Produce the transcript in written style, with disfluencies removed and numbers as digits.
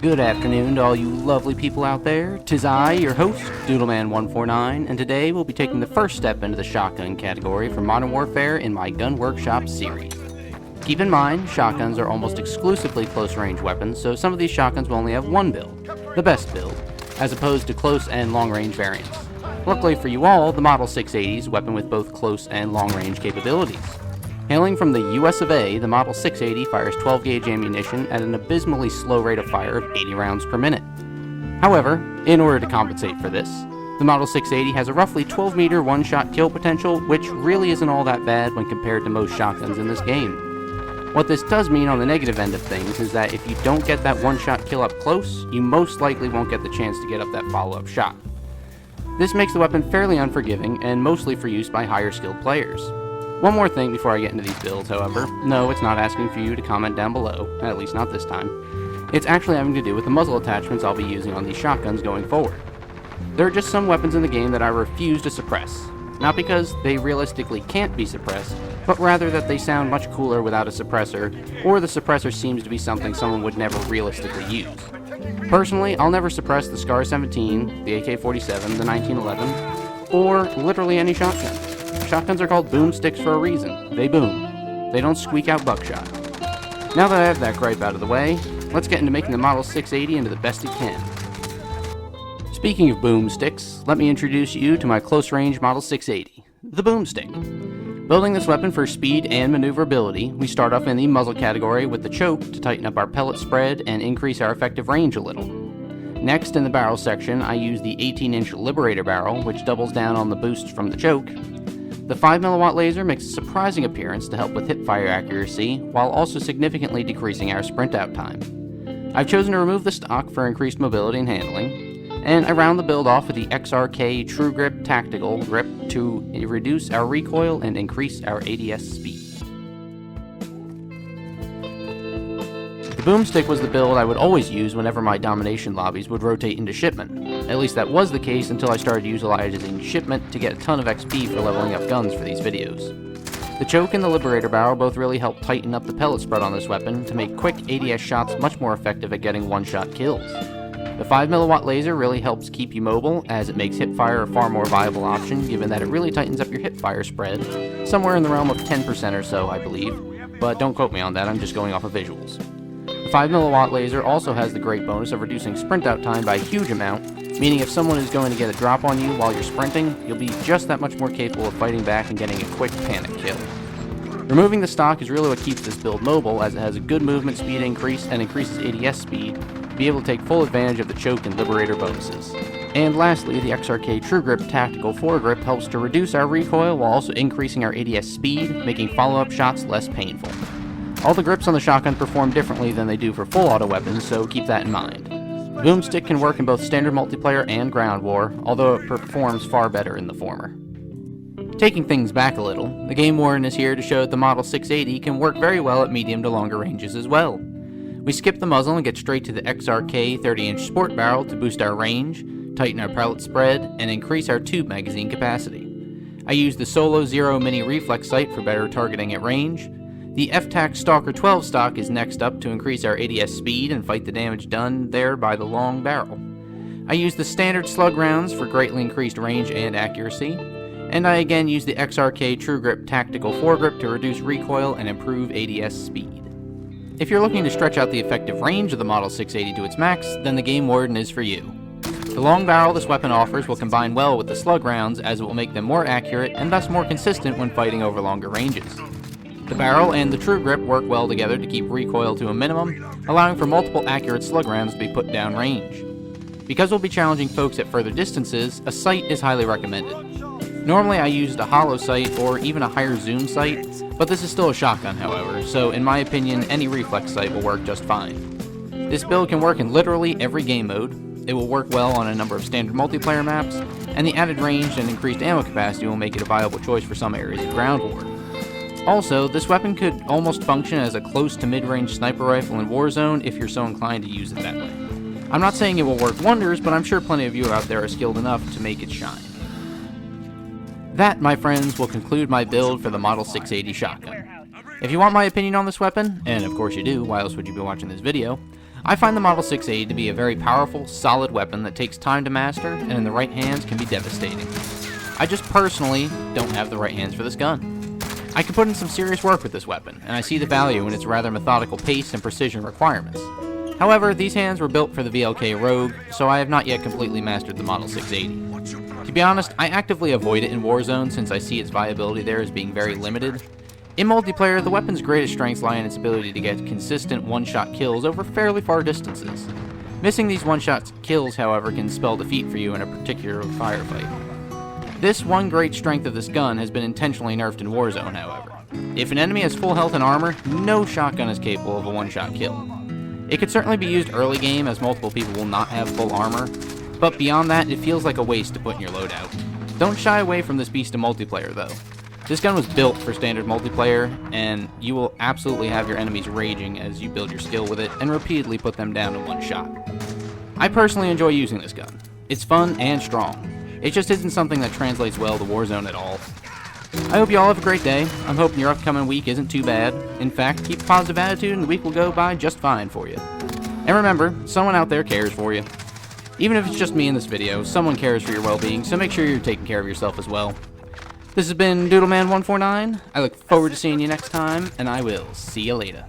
Good afternoon to all you lovely people out there. 'Tis I, your host, Doodleman149, and today we'll be taking the first step into the shotgun category for Modern Warfare in my Gun Workshop series. Keep in mind, shotguns are almost exclusively close-range weapons, so some of these shotguns will only have one build, the best build, as opposed to close and long-range variants. Luckily for you all, the Model 680 is a weapon with both close and long-range capabilities. Hailing from the US of A, the Model 680 fires 12-gauge ammunition at an abysmally slow rate of fire of 80 rounds per minute. However, in order to compensate for this, the Model 680 has a roughly 12-meter one-shot kill potential, which really isn't all that bad when compared to most shotguns in this game. What this does mean on the negative end of things is that if you don't get that one-shot kill up close, you most likely won't get the chance to get up that follow-up shot. This makes the weapon fairly unforgiving and mostly for use by higher skilled players. One more thing before I get into these builds, however. No, it's not asking for you to comment down below, at least not this time. It's actually having to do with the muzzle attachments I'll be using on these shotguns going forward. There are just some weapons in the game that I refuse to suppress. Not because they realistically can't be suppressed, but rather that they sound much cooler without a suppressor, or the suppressor seems to be something someone would never realistically use. Personally, I'll never suppress the SCAR 17, the AK-47, the 1911, or literally any shotgun. Shotguns are called boomsticks for a reason. They boom. They don't squeak out buckshot. Now that I have that gripe out of the way, let's get into making the Model 680 into the best it can. Speaking of boomsticks, let me introduce you to my close-range Model 680, the boomstick. Building this weapon for speed and maneuverability, we start off in the muzzle category with the choke to tighten up our pellet spread and increase our effective range a little. Next, in the barrel section, I use the 18-inch Liberator barrel, which doubles down on the boost from the choke. The 5mm laser makes a surprising appearance to help with hipfire accuracy, while also significantly decreasing our sprint out time. I've chosen to remove the stock for increased mobility and handling, and I round the build off with the XRK True Grip Tactical Grip to reduce our recoil and increase our ADS speed. The boomstick was the build I would always use whenever my domination lobbies would rotate into shipment. At least that was the case until I started utilizing shipment to get a ton of XP for leveling up guns for these videos. The choke and the Liberator barrel both really help tighten up the pellet spread on this weapon to make quick ADS shots much more effective at getting one-shot kills. The 5mm laser really helps keep you mobile, as it makes hipfire a far more viable option, given that it really tightens up your hipfire spread, somewhere in the realm of 10% or so, I believe, but don't quote me on that, I'm just going off of visuals. The 5mm laser also has the great bonus of reducing sprint out time by a huge amount, meaning if someone is going to get a drop on you while you're sprinting, you'll be just that much more capable of fighting back and getting a quick panic kill. Removing the stock is really what keeps this build mobile, as it has a good movement speed increase and increases ADS speed to be able to take full advantage of the choke and Liberator bonuses. And lastly, the XRK True Grip Tactical Foregrip helps to reduce our recoil while also increasing our ADS speed, making follow-up shots less painful. All the grips on the shotgun perform differently than they do for full auto weapons, so keep that in mind. The boomstick can work in both standard multiplayer and ground war, although it performs far better in the former. Taking things back a little, the Game Warden is here to show that the Model 680 can work very well at medium to longer ranges as well. We skip the muzzle and get straight to the XRK 30-inch sport barrel to boost our range, tighten our pellet spread, and increase our tube magazine capacity. I use the Solo Zero Mini Reflex sight for better targeting at range. The FTAC Stalker 12 stock is next up to increase our ADS speed and fight the damage done there by the long barrel. I use the standard slug rounds for greatly increased range and accuracy, and I again use the XRK True Grip Tactical Foregrip to reduce recoil and improve ADS speed. If you're looking to stretch out the effective range of the Model 680 to its max, then the Game Warden is for you. The long barrel this weapon offers will combine well with the slug rounds, as it will make them more accurate and thus more consistent when fighting over longer ranges. The barrel and the True Grip work well together to keep recoil to a minimum, allowing for multiple accurate slug rounds to be put down range. Because we'll be challenging folks at further distances, a sight is highly recommended. Normally I used a hollow sight or even a higher zoom sight, but this is still a shotgun however, so in my opinion any reflex sight will work just fine. This build can work in literally every game mode, it will work well on a number of standard multiplayer maps, and the added range and increased ammo capacity will make it a viable choice for some areas of ground war. Also, this weapon could almost function as a close to mid-range sniper rifle in Warzone if you're so inclined to use it that way. I'm not saying it will work wonders, but I'm sure plenty of you out there are skilled enough to make it shine. That, my friends, will conclude my build for the Model 680 shotgun. If you want my opinion on this weapon, and of course you do, why else would you be watching this video, I find the Model 680 to be a very powerful, solid weapon that takes time to master, and in the right hands can be devastating. I just personally don't have the right hands for this gun. I could put in some serious work with this weapon, and I see the value in its rather methodical pace and precision requirements. However, these hands were built for the VLK Rogue, so I have not yet completely mastered the Model 680. To be honest, I actively avoid it in Warzone since I see its viability there as being very limited. In multiplayer, the weapon's greatest strengths lie in its ability to get consistent one-shot kills over fairly far distances. Missing these one-shot kills, however, can spell defeat for you in a particular firefight. This one great strength of this gun has been intentionally nerfed in Warzone, however. If an enemy has full health and armor, no shotgun is capable of a one-shot kill. It could certainly be used early game, as multiple people will not have full armor, but beyond that, it feels like a waste to put in your loadout. Don't shy away from this beast in multiplayer, though. This gun was built for standard multiplayer, and you will absolutely have your enemies raging as you build your skill with it and repeatedly put them down in one shot. I personally enjoy using this gun. It's fun and strong. It just isn't something that translates well to Warzone at all. I hope you all have a great day. I'm hoping your upcoming week isn't too bad. In fact, keep a positive attitude and the week will go by just fine for you. And remember, someone out there cares for you. Even if it's just me in this video, someone cares for your well-being, so make sure you're taking care of yourself as well. This has been Doodleman149. I look forward to seeing you next time, and I will see you later.